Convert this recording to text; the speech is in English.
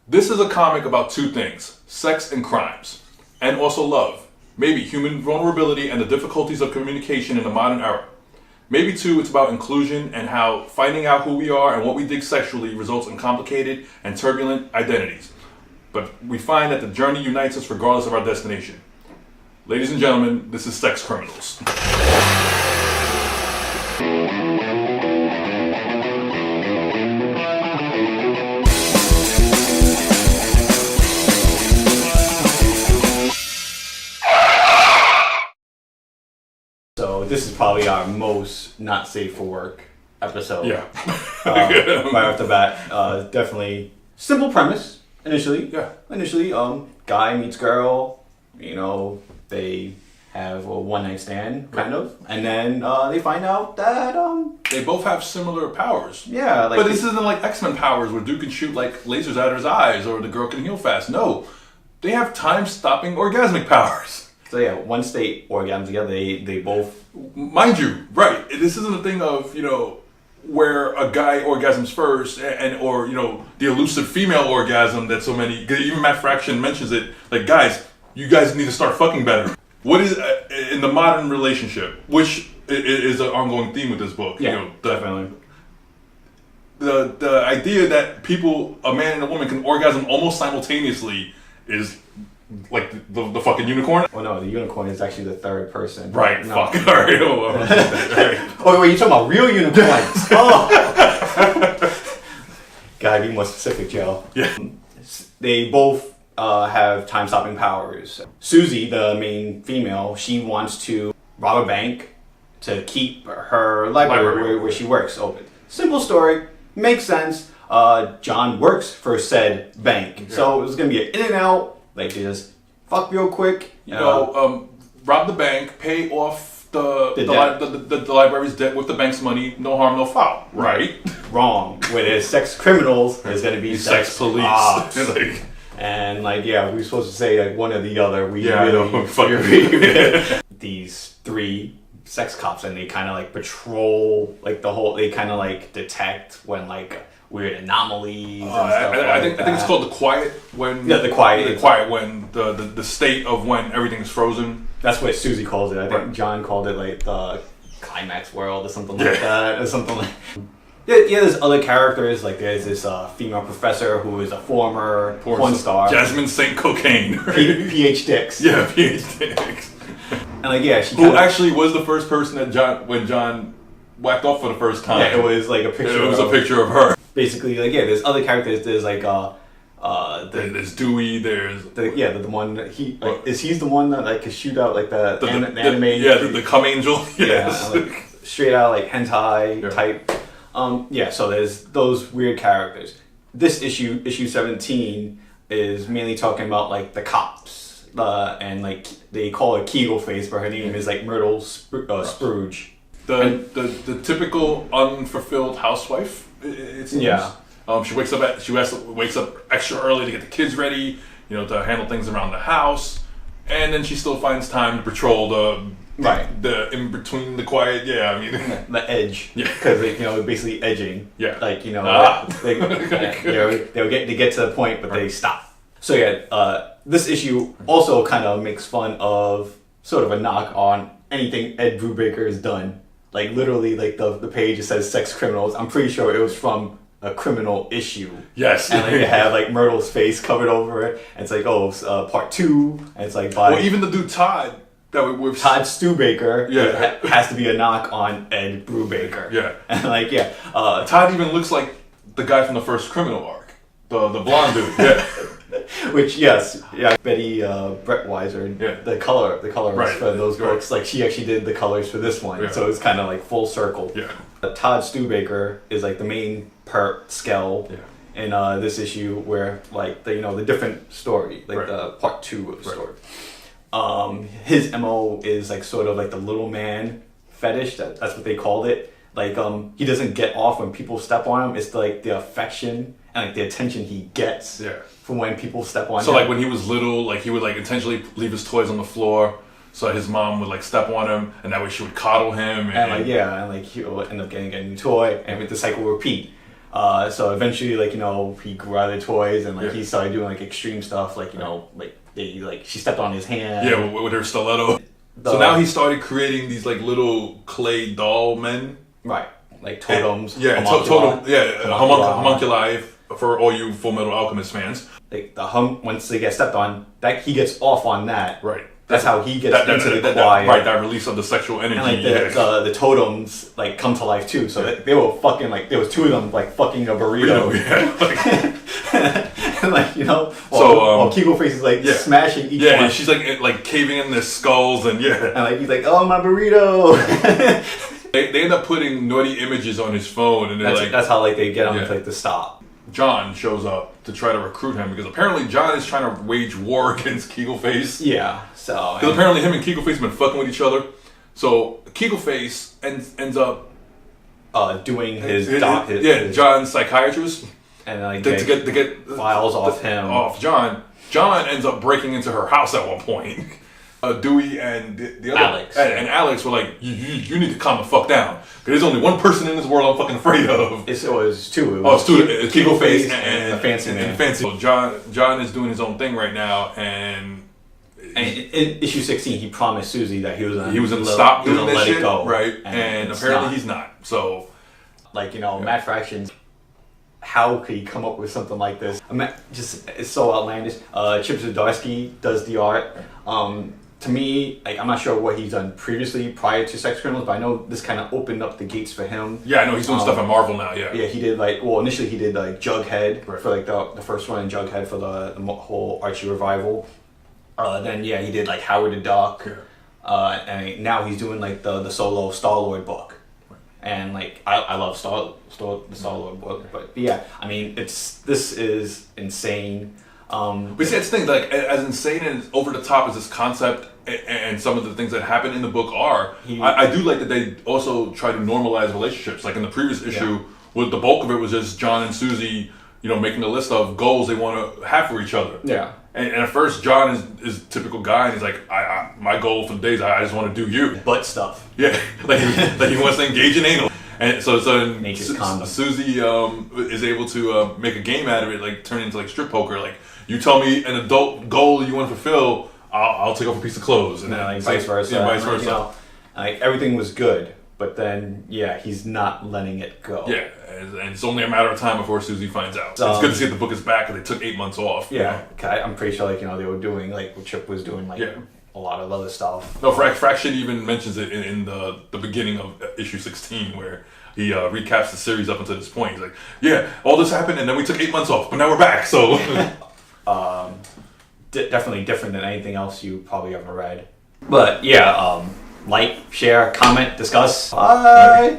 This is a comic about two things: sex and crimes, and also love. Maybe human vulnerability and the difficulties of communication in the modern era. Maybe too, it's about inclusion and how finding out who we are and what we dig sexually results in complicated and turbulent identities. But we find that the journey unites us regardless of our destination. Ladies and gentlemen, this is Sex Criminals. So this is probably our most not safe for work episode. Yeah. Right off the bat, definitely simple premise initially. Yeah. Initially, guy meets girl, they have a one-night stand, kind of, and then they find out that they both have similar powers. Yeah, but this isn't like X-Men powers where dude can shoot like lasers out of his eyes or the girl can heal fast. No, they have time-stopping orgasmic powers. So yeah, once they orgasm together, they both... Mind you, right, this isn't a thing of, where a guy orgasms first or the elusive female orgasm that so many... Even Matt Fraction mentions it, like, guys, you guys need to start fucking better. What is, in the modern relationship, which is an ongoing theme with this book. Yeah, definitely. The idea that a man and a woman can orgasm almost simultaneously is... like the fucking unicorn? Oh no, the unicorn is actually the third person. Right, no. fuck. Alright, Oh wait, you're talking about real unicorns? Oh! Gotta be more specific, Joe. Yeah. They both have time-stopping powers. Susie, the main female, she wants to rob a bank to keep her library where she works open. Simple story, makes sense. John works for said bank. Yeah. So it was gonna be an in and out. Like, just fuck real quick. Rob the bank, pay off the library's debt with the bank's money, no harm, no foul. Right? Wrong. Where there's sex criminals, there's going to be sex police. And, we're supposed to say, one or the other. These three sex cops, and they kind of, patrol, they kind of, detect when, weird anomalies and stuff I think it's called the quiet when... Yeah, the quiet. The quiet when, the state of when everything's frozen. That's what Susie calls it. I think John called it, the climax world or something like that. Or something like... Yeah, there's other characters. There's this female professor who is a former porn star. Jasmine St. Cocaine. PH Dicks. Yeah, PH Dicks. And, she who actually was the first person that when John whacked off for the first time. Yeah, it was, a picture It was a picture of her. Basically, there's other characters. There's there's Dewey. There's the one that he's the one that can shoot out the anime. The cum angel. Yes. Yeah, straight out hentai type. So there's those weird characters. This issue 17 is mainly talking about the cops. And they call her Kegel Face, but her name is Myrtle Spruge. The typical unfulfilled housewife. It seems. Yeah. She wakes up extra early to get the kids ready, to handle things around the house, and then she still finds time to patrol the in between the quiet. Yeah, I mean the edge. Yeah. Because they're basically edging. Yeah. they get to the point, but they stop. So this issue also kind of makes fun of sort of a knock on anything Ed Brubaker has done. Literally, the page that says sex criminals. I'm pretty sure it was from a criminal issue. Yes. And they have Myrtle's face covered over it. And it's part 2. And it's by... Well, even the dude Todd. Todd Stubaker. Yeah. Has to be a knock on Ed Brubaker. Yeah. And Todd even looks like the guy from the first Criminal arc. The blonde dude. Yeah. Which, yes, Betty Brettweiser, the colorist for those books, she actually did the colors for this one, so it's kind of full circle. Yeah. Todd Stubaker is the main skell in this issue, where the different story, the part 2 of the story. His MO is sort of the little man fetish. That's what they called it. He doesn't get off when people step on him. It's the affection and the attention he gets from when people step on him. So when he was little, he would intentionally leave his toys on the floor so his mom would step on him, and that way she would coddle him. And he would end up getting a new toy, and the cycle would repeat. So eventually, like, he grew out of the toys and like he started doing like extreme stuff, like she stepped on his hand. Yeah, with her stiletto. So now he started creating these like little clay doll men. Right. Like totems. Homunculi for all you Full Metal Alchemist fans. Like once they get stepped on, that he gets off on that. Right. That's how he gets into the choir. Right, that release of the sexual energy. And like the totems like come to life too. So they were fucking like there was two of them like fucking a burrito. And like while Kegel Face is like smashing each one. Yeah, and she's like caving in their skulls and And like he's like, oh my burrito. They end up putting naughty images on his phone, and that's how like they get him to stop. John shows up to try to recruit him because apparently John is trying to wage war against Keagleface. Yeah, so because apparently him and Keagleface have been fucking with each other. So Keagleface ends up doing his John's psychiatrist, and like to get files off John. John ends up breaking into her house at one point. Dewey and the other Alex and Alex were like, you need to calm the fuck down. Because there's only one person in this world I'm fucking afraid of. It was two. Keagleface and the Fancy Man. So John is doing his own thing right now, and in issue 16 he promised Susie that he was gonna stop doing this shit, go, right? And apparently he's not. So Matt Fraction's, how could he come up with something like this? It's so outlandish. Chip Szardsky does the art. To me, like, I'm not sure what he's done previously prior to Sex Criminals, but I know this kind of opened up the gates for him. Yeah, I know he's doing stuff at Marvel now. Yeah. Yeah, he did initially he did like Jughead for like the first one in Jughead for the whole Archie revival. Then he did like Howard the Duck, and now he's doing like the solo Star-Lord book. And like I love the Star-Lord book, but yeah, I mean this is insane. But see, that's the thing, like, as insane and over the top as this concept and some of the things that happen in the book are, I do like that they also try to normalize relationships. Like in the previous issue, with the bulk of it was just John and Susie, making a list of goals they want to have for each other. Yeah. And at first, John is a typical guy, and he's like, my goal for the day is I just want to do you. Butt stuff. Yeah, like he wants to engage in anal. And so Susie is able to make a game out of it, like turn it into like strip poker. Like, you tell me an adult goal you want to fulfill, I'll take off a piece of clothes, and then like vice versa. Yeah, vice versa. Like everything was good, but then he's not letting it go. Yeah, and it's only a matter of time before Susie finds out. It's good to see that the book is back, and they took 8 months off. Yeah, I'm pretty sure they were doing like what Chip was doing, like a lot of other stuff. No, Fraction even mentions it in the beginning of issue 16 where he recaps the series up until this point. He's like, yeah, all this happened, and then we took 8 months off, but now we're back. So. Definitely different than anything else you probably ever read. But yeah, like, share, comment, discuss. Bye!